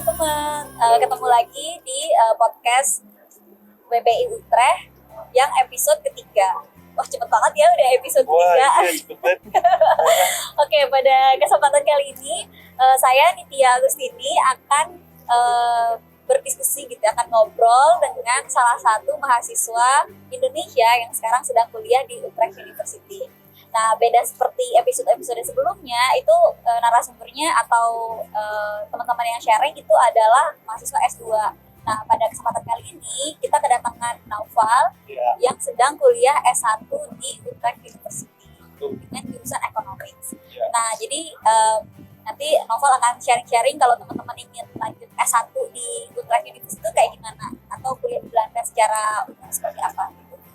teman-teman, ketemu lagi di podcast WPI Utrecht yang episode ketiga. Wah, cepet banget ya udah episode ketiga. Wah, iya cepet banget. Oke, pada kesempatan kali ini saya Nitya Agustini akan berdiskusi gitu, akan ngobrol dengan salah satu mahasiswa Indonesia yang sekarang sedang kuliah di Utrecht University. Nah, beda seperti episode-episode sebelumnya, itu narasumbernya atau teman-teman yang sharing itu adalah mahasiswa S2. Nah, pada kesempatan kali ini kita kedatangan Naufal yang sedang kuliah S1 di Utrecht University dengan jurusan Economics. Nah, jadi nanti Naufal akan sharing-sharing kalau teman-teman ingin lanjut S1 di Utrecht University itu kayak gimana, atau kuliah di Belanda secara umum seperti apa.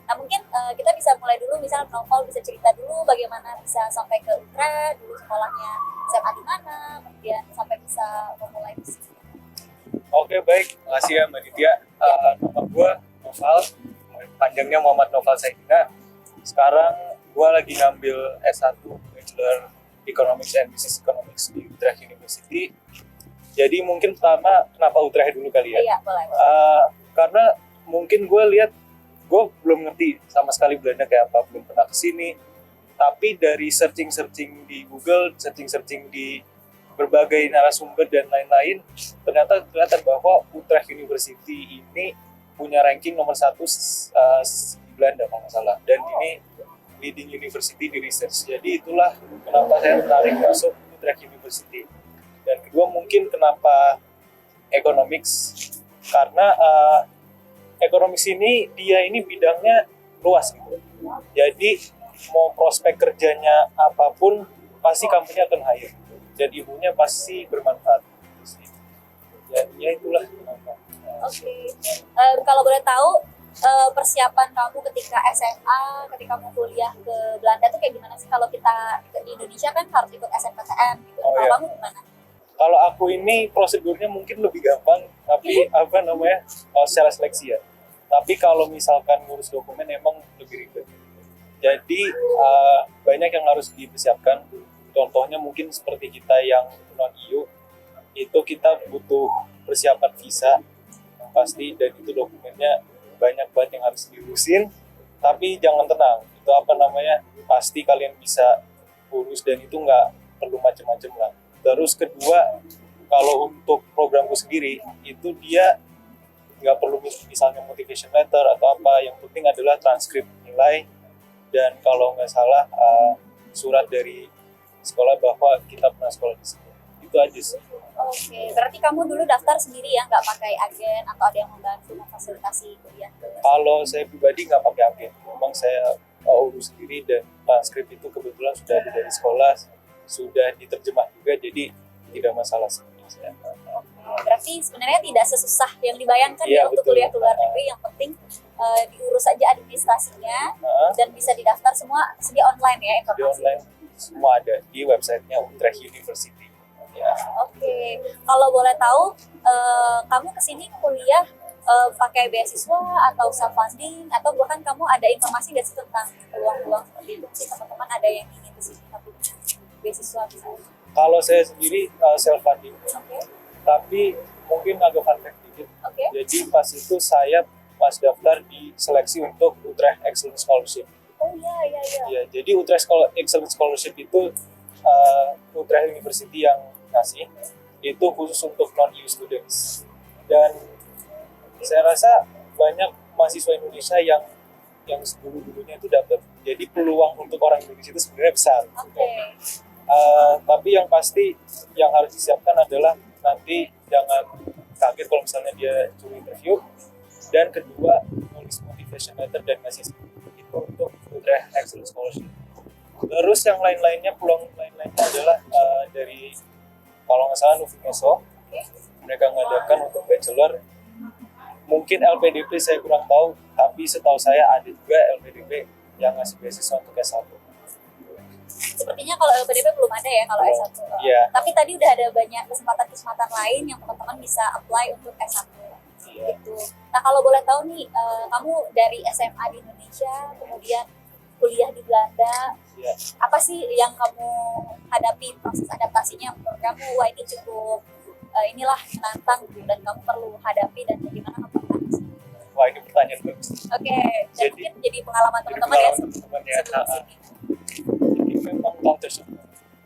Nah, mungkin kita bisa mulai dulu, misalnya Naufal bisa cerita dulu bagaimana bisa sampai ke Utrecht, dulu sekolahnya SMA di mana, kemudian sampai bisa memulai di sini. Oke, baik. Makasih ya Mbak Nitya. Nama gue Naufal, panjangnya Muhammad Naufal Saidina. Sekarang gue lagi ngambil S1 Bachelor Economics and Business Economics di Utrecht University. Jadi mungkin pertama, kenapa Utrecht dulu kali ya? Iya, boleh. Karena mungkin gue lihat, gue belum ngerti sama sekali Belanda kayak apa, belum pernah kesini. Tapi dari searching di Google, searching di berbagai narasumber dan lain-lain, ternyata kelihatan bahwa Utrecht University ini punya ranking nomor 1 di Belanda kalau nggak salah. Dan ini leading university di research. Jadi itulah kenapa saya tertarik masuk Utrecht University. Dan kedua mungkin kenapa economics, karena economics ini dia ini bidangnya luas gitu. Jadi mau prospek kerjanya apapun pasti company akan hire. Dan ilmunya pasti bermanfaat. Ya itulah kenapa. Oke. Kalau boleh tahu persiapan kamu ketika SMA, ketika mau kuliah ke Belanda tuh kayak gimana sih? Kalau kita di Indonesia kan harus ikut SNPTN gitu. Oh, kalau iya. kamu gimana? Kalau aku ini prosedurnya mungkin lebih gampang, tapi secara seleksi ya. Tapi kalau misalkan ngurus dokumen emang lebih ribet. Jadi banyak yang harus dipersiapkan. Contohnya mungkin seperti kita yang non EU, itu kita butuh persiapan visa pasti, dan itu dokumennya banyak banget yang harus diurusin. Tapi jangan tenang, itu pasti kalian bisa urus dan itu nggak perlu macam-macam lah. Terus kedua, kalau untuk programku sendiri itu dia nggak perlu misalnya motivation letter atau apa, yang penting adalah transkrip nilai dan kalau nggak salah surat dari sekolah bahwa kita pernah sekolah di sini. Itu aja sih. Oke, berarti kamu dulu daftar sendiri ya, nggak pakai agen atau ada yang membantu memfasilitasi kuliah? Kalau saya pribadi nggak pakai agen, memang saya urus sendiri, dan transkrip itu kebetulan sudah ada dari sekolah, sudah diterjemah juga, jadi tidak masalah sih. Berarti sebenarnya tidak sesusah yang dibayangkan Iya, ya untuk betul. kuliah ke luar negeri. Yang penting diurus aja administrasinya dan bisa didaftar semua sedia online ya Di informasi. online semua ada di websitenya Utrecht University. Ya. Oke, kalau boleh tahu kamu kesini kuliah pakai beasiswa atau self funding, atau bahkan kamu ada informasi nggak sih tentang peluang-peluang seperti itu sih, teman-teman ada yang ingin kesini tapi beasiswa misalnya? Kalau saya sendiri self funding, Oke. tapi mungkin agak fun fact dikit. Oke. Jadi pas itu saya pas daftar di seleksi untuk Utrecht Excellence Scholarship. Oh iya. Ya, jadi Utrecht Excellence Scholarship itu Utrecht University yang kasih, itu khusus untuk non-EU students. Dan saya rasa banyak mahasiswa Indonesia yang dulu-dulunya itu dapat. Jadi peluang untuk orang Indonesia itu sebenarnya besar. Oke. Tapi yang pasti yang harus disiapkan adalah nanti jangan kaget kalau misalnya dia curi interview. Dan kedua, nulis motivation letter dan ngasih itu untuk Utrecht Excellence Scholarship. Terus yang lain-lainnya, peluang lain-lainnya adalah dari kalau nggak salah Nufimeso, mereka mengadakan untuk bachelor. Mungkin LPDP saya kurang tahu, tapi setahu saya ada juga LPDP yang ngasih beasiswa untuk S1. Sepertinya kalau LPDP belum ada ya kalau S1. Iya. Tapi tadi udah ada banyak kesempatan lain yang teman-teman bisa apply untuk S1. Iya. Gitu. Nah, kalau boleh tahu nih, kamu dari SMA di Indonesia, kemudian kuliah di Belanda, Iya. apa sih yang kamu hadapi proses adaptasinya menurut kamu? Wah, ini cukup inilah menantang gitu, dan kamu perlu hadapi, dan bagaimana kamu mengatasi? Wah, ini pertanyaan bagus. Oke, dan Jadi- mungkin jadi pengalaman Jadi teman-teman ya pengalaman teman-teman ya. sebelum sini. Jadi memang culture shock.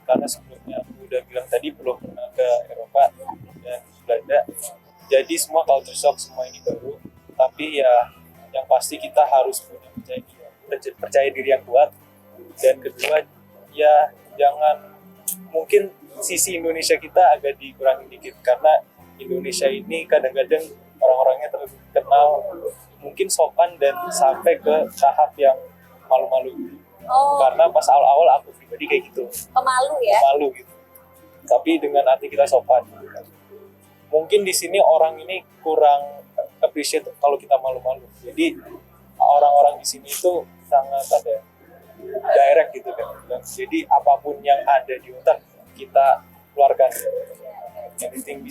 Karena sebelumnya aku udah bilang tadi belum pernah ke Eropa dan Belanda. Jadi semua culture shock, semua ini baru. Tapi ya yang pasti kita harus punya percaya diri yang kuat. Dan kedua, ya jangan, mungkin sisi Indonesia kita agak dikurangi dikit karena Indonesia ini kadang-kadang orang-orangnya terkenal mungkin sopan dan sampai ke tahap yang malu-malu. Oh, Karena pas awal-awal aku pribadi kayak gitu, pemalu ya. malu gitu. Tapi dengan arti kita sopan. Mungkin di sini orang ini kurang appreciate kalau kita malu-malu. Jadi orang-orang di sini itu sangat ada direct gitu kan. Jadi apapun yang ada di otak kita keluarkan. Anything we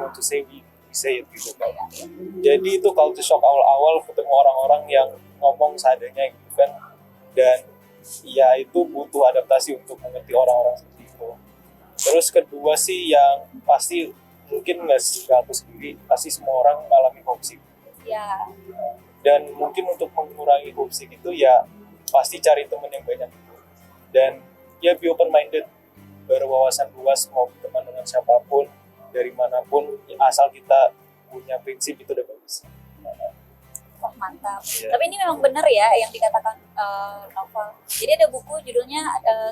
want to say, we say it gitu kan. Jadi itu culture shock awal-awal ketemu orang-orang yang ngomong seadanya gitu kan. Dan ya itu butuh adaptasi untuk mengerti orang-orang seperti itu. Terus kedua sih yang pasti mungkin nggak aku sendiri, pasti semua orang mengalami homesick. Ya, Dan mungkin untuk mengurangi homesick itu ya pasti cari teman yang banyak. Dan ya be open minded, berwawasan luas, mau berteman dengan siapapun, dari manapun, asal kita punya prinsip itu udah bagus. wah mantap. Iya. Tapi ini memang benar ya yang dikatakan Novel. Jadi ada buku judulnya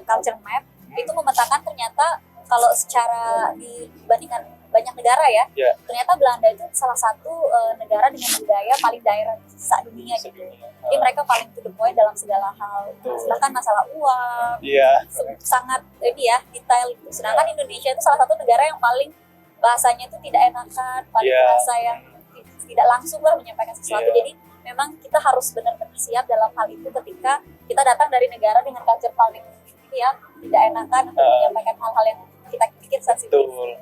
Culture Map, itu memetakan ternyata kalau secara dibandingkan banyak negara ya, Ya, ternyata Belanda itu salah satu negara dengan budaya paling direct dunia gitu. sedunia. Jadi mereka paling to the point dalam segala hal, bahkan masalah uang, Iya, sangat ini ya detail gitu. Sedangkan Indonesia itu salah satu negara yang paling bahasanya itu tidak enakan, paling Iya. bahasa yang tidak langsung lah menyampaikan sesuatu. Iya. Jadi memang kita harus benar-benar siap dalam hal itu ketika kita datang dari negara dengan culture paling ini ya tidak enakan untuk menyampaikan hal-hal yang kita pikir sensitif. betul.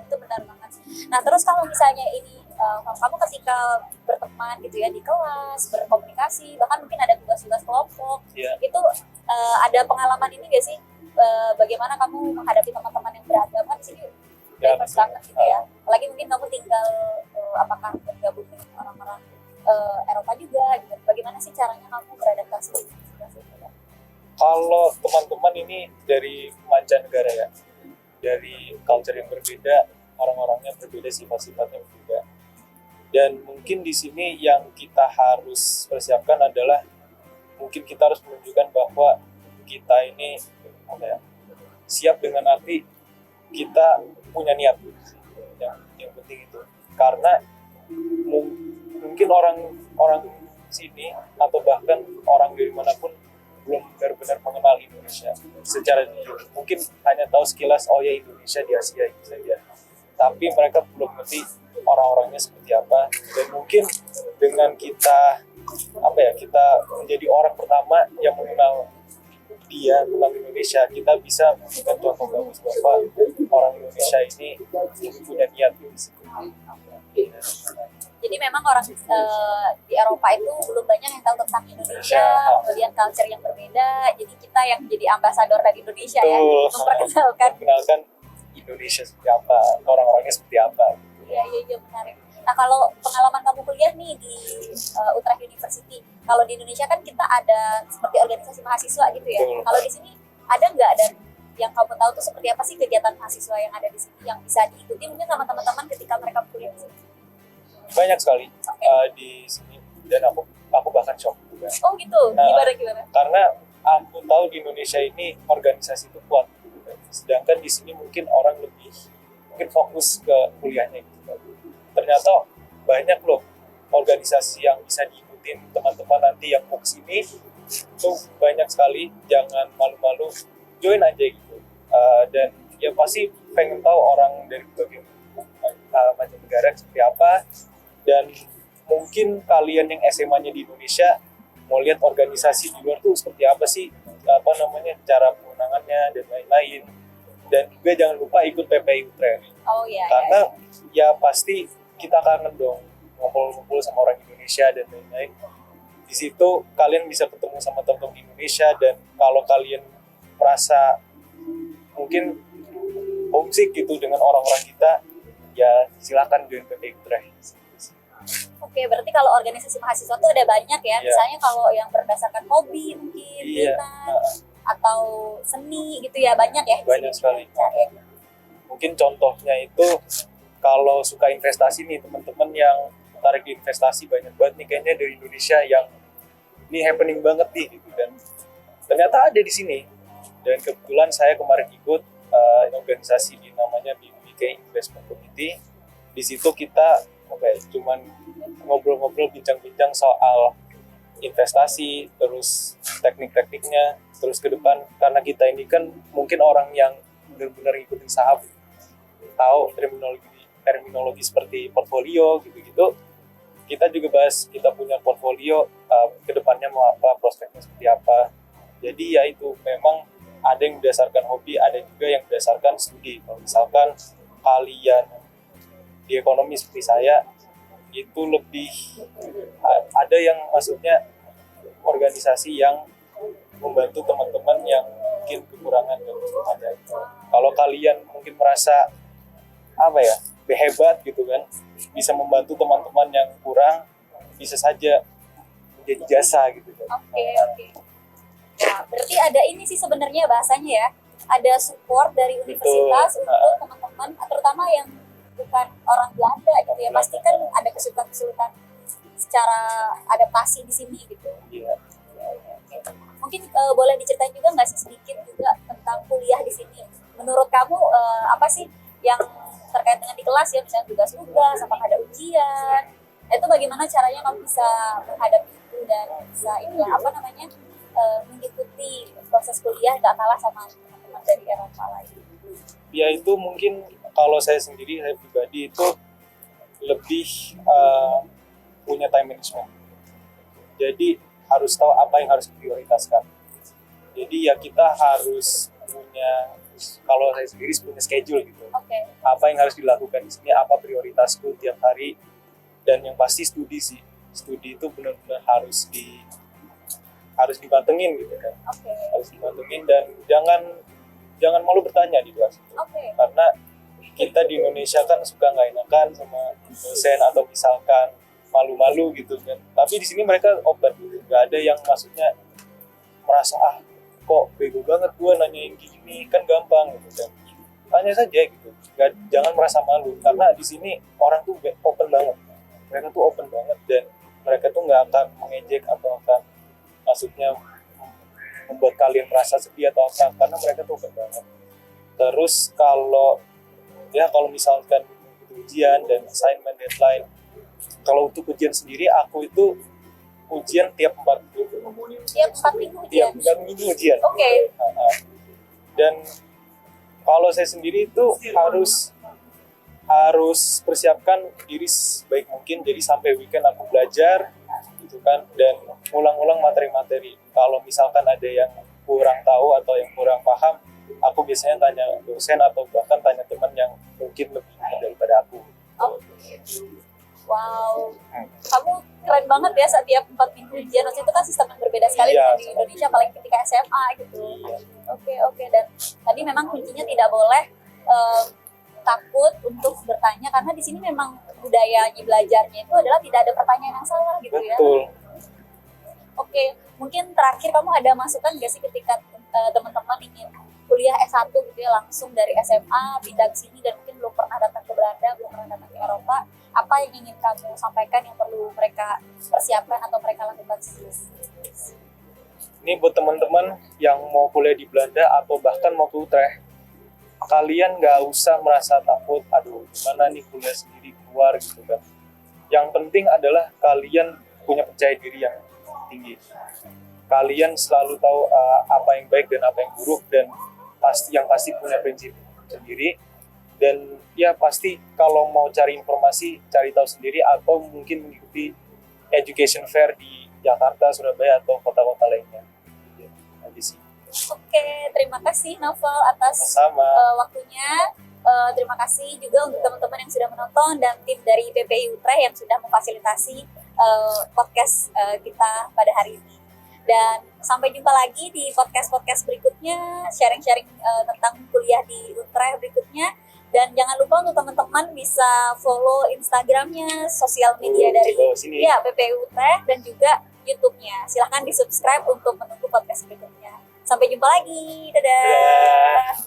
Itu benar banget. Nah terus kalau misalnya ini kamu ketika berteman gitu ya di kelas, berkomunikasi, bahkan mungkin ada tugas-tugas kelompok, Iya. itu ada pengalaman ini gak sih? Bagaimana kamu menghadapi teman-teman yang beragam kan di sini Ya, diverse banget gitu ya. Apalagi mungkin kamu tinggal apakah bergabung dengan orang-orang Eropa juga gitu. Bagaimana sih caranya kamu beradaptasi di situasi itu? Kalau teman-teman ini dari mancanegara ya, dari culture yang berbeda, orang-orangnya berbeda, sifat-sifatnya berbeda. Dan mungkin di sini yang kita harus persiapkan adalah mungkin kita harus menunjukkan bahwa kita ini apa ya, siap dengan arti kita punya niat. Yang penting itu. Karena mungkin orang sini atau bahkan orang dari manapun belum benar-benar mengenal Indonesia secara jujur. Mungkin hanya tahu sekilas, oh ya Indonesia di Asia itu saja. Tapi mereka belum ngerti orang-orangnya seperti apa. Dan mungkin dengan kita kita menjadi orang pertama yang mengenal dia tentang Indonesia, kita bisa memberikan contoh bagus bahwa orang Indonesia ini punya niat di situ. Jadi memang orang di Eropa itu belum banyak yang tahu tentang Indonesia, kemudian culture yang berbeda. Jadi kita yang jadi ambasador dari Indonesia ya, memperkenalkan. Memperkenalkan Indonesia seperti apa, orang-orangnya seperti apa. Iya menarik. Nah kalau pengalaman kamu kuliah nih di Utrecht University, kalau di Indonesia kan kita ada seperti organisasi mahasiswa gitu ya. Betul. Kalau di sini ada nggak, dan yang kamu tahu tuh seperti apa sih kegiatan mahasiswa yang ada di sini yang bisa diikuti mungkin sama teman-teman ketika mereka kuliah di sini? Banyak sekali di sini, dan aku bahkan shock juga. Oh gitu, gimana? Karena aku tahu di Indonesia ini organisasi itu kuat, sedangkan di sini mungkin orang lebih fokus ke kuliahnya gitu. Ternyata banyak loh organisasi yang bisa diikutin teman-teman nanti yang mau kesini, itu banyak sekali. Jangan malu-malu, join aja gitu. Dan ya pasti pengen tahu orang dari berbagai macam negara seperti apa. Dan mungkin kalian yang SMA-nya di Indonesia mau lihat organisasi di luar tuh seperti apa sih, cara kewenangannya dan lain-lain. Dan juga jangan lupa ikut PPI Utrecht. Oh iya. Karena ya pasti kita kangen dong ngumpul-ngumpul sama orang Indonesia dan lain-lain. Di situ kalian bisa ketemu sama teman-teman Indonesia, dan kalau kalian merasa mungkin homesick gitu dengan orang-orang kita, ya silakan join PPI Utrecht. Oke, berarti kalau organisasi mahasiswa tuh ada banyak ya. Iya. Misalnya kalau yang berdasarkan hobi mungkin, Iya. minat, atau seni gitu ya, banyak ya. di Banyak sini. sekali. Cari. Mungkin contohnya itu kalau suka investasi nih teman-teman yang tertarik di investasi, banyak banget nih kayaknya dari Indonesia yang ini happening banget nih gitu, dan ternyata ada di sini. Dan kebetulan saya kemarin ikut organisasi di namanya BBK Investment Committee. Di situ kita cuman ngobrol-ngobrol, bincang-bincang soal investasi, terus teknik-tekniknya, terus ke depan, karena kita ini kan mungkin orang yang benar-benar ngikutin saham, tahu terminologi seperti portfolio gitu-gitu. Kita juga bahas kita punya portfolio, ke depannya mau apa, prospeknya seperti apa. Jadi ya itu memang ada yang berdasarkan hobi, ada juga yang berdasarkan studi. Kalau misalkan kalian di ekonomi seperti saya, itu lebih ada yang maksudnya organisasi yang membantu teman-teman yang mungkin kekurangan dan ada. Kalau kalian mungkin merasa hebat gitu kan, bisa membantu teman-teman yang kurang, bisa saja menjadi jasa gitu kan. Oke. Ya, berarti ada ini sih sebenarnya bahasanya ya. Ada support dari universitas untuk teman-teman, terutama yang bukan orang Belanda gitu ya. Pasti kan ada kesulitan secara adaptasi di sini gitu. Iya. Oke. Mungkin boleh diceritain juga nggak sih sedikit juga tentang kuliah di sini? Menurut kamu apa sih yang terkait dengan di kelas ya, misalnya tugas-tugas, apakah ada ujian? Itu bagaimana caranya kamu bisa menghadapi itu dan bisa mengikuti proses kuliah nggak kalah sama teman-teman dari Eropa lain? Ya itu mungkin kalau saya pribadi itu lebih punya time management. Jadi harus tahu apa yang harus diprioritaskan. Jadi ya kita harus punya, kalau saya sendiri punya schedule gitu. Oke. Apa yang harus dilakukan di sini, apa prioritasku tiap hari, dan yang pasti studi sih. Studi itu benar-benar harus dipantengin gitu kan. Oke. Harus dipantengin dan jangan malu bertanya di kelas. Oke. Karena kita di Indonesia kan suka nggak enakan sama dosen atau misalkan malu-malu gitu kan. Tapi di sini mereka open gitu. Nggak ada yang maksudnya merasa kok bego banget gue nanyain gini, kan gampang gitu kan. Tanya saja gitu. Jangan merasa malu karena di sini orang tuh open banget. Mereka tuh open banget dan mereka tuh nggak akan mengejek atau akan maksudnya membuat kalian merasa sedih atau apa, karena mereka tuh open banget. Terus kalau misalkan ujian dan assignment deadline, kalau untuk ujian sendiri aku itu ujian tiap 4 minggu. Tiap 4 minggu ujian? Tiap 4 minggu ujian. Oke. Dan kalau saya sendiri itu harus persiapkan diri sebaik mungkin, jadi sampai weekend aku belajar gitu kan, dan ulang-ulang materi-materi. Kalau misalkan ada yang kurang tahu atau yang kurang paham, aku biasanya tanya dosen atau bahkan tanya teman yang mungkin lebih daripada aku. Wow, kamu keren banget ya setiap 4 minggu ujian. Maksudnya itu kan sistem yang berbeda sekali dengan di Indonesia, apalagi ketika SMA gitu. Oke. Dan tadi memang kuncinya tidak boleh takut untuk bertanya, karena di sini memang budayanya belajarnya itu adalah tidak ada pertanyaan yang salah gitu ya. Betul. Oke, mungkin terakhir kamu ada masukan nggak sih ketika teman-teman ingin kuliah S1 gitu ya, langsung dari SMA pindah ke sini dan mungkin belum pernah datang ke Belanda, belum pernah datang ke Eropa, apa yang ingin kamu sampaikan yang perlu mereka persiapkan atau mereka lakukan sendiri? Ini buat teman-teman yang mau kuliah di Belanda atau bahkan mau ke Utrecht, kalian nggak usah merasa takut, gimana nih kuliah sendiri keluar gitu kan. Yang penting adalah kalian punya percaya diri yang tinggi. Kalian selalu tahu apa yang baik dan apa yang buruk, dan pasti punya prinsip sendiri. Dan ya pasti kalau mau cari informasi, cari tahu sendiri atau mungkin mengikuti education fair di Jakarta, Surabaya atau kota-kota lainnya. Aja sih. Oke, terima kasih Novel atas waktunya. Terima kasih juga untuk teman-teman yang sudah menonton dan tim dari PPI Utrecht yang sudah memfasilitasi podcast kita pada hari ini. Dan sampai jumpa lagi di podcast-podcast berikutnya, sharing-sharing tentang kuliah di Utrecht berikutnya. Dan jangan lupa untuk teman-teman bisa follow Instagramnya, sosial media dari Di bawah sini. ya PPU Teh dan juga YouTube-nya. Silahkan di subscribe untuk menunggu podcast berikutnya. Sampai jumpa lagi, dadah. Dadah.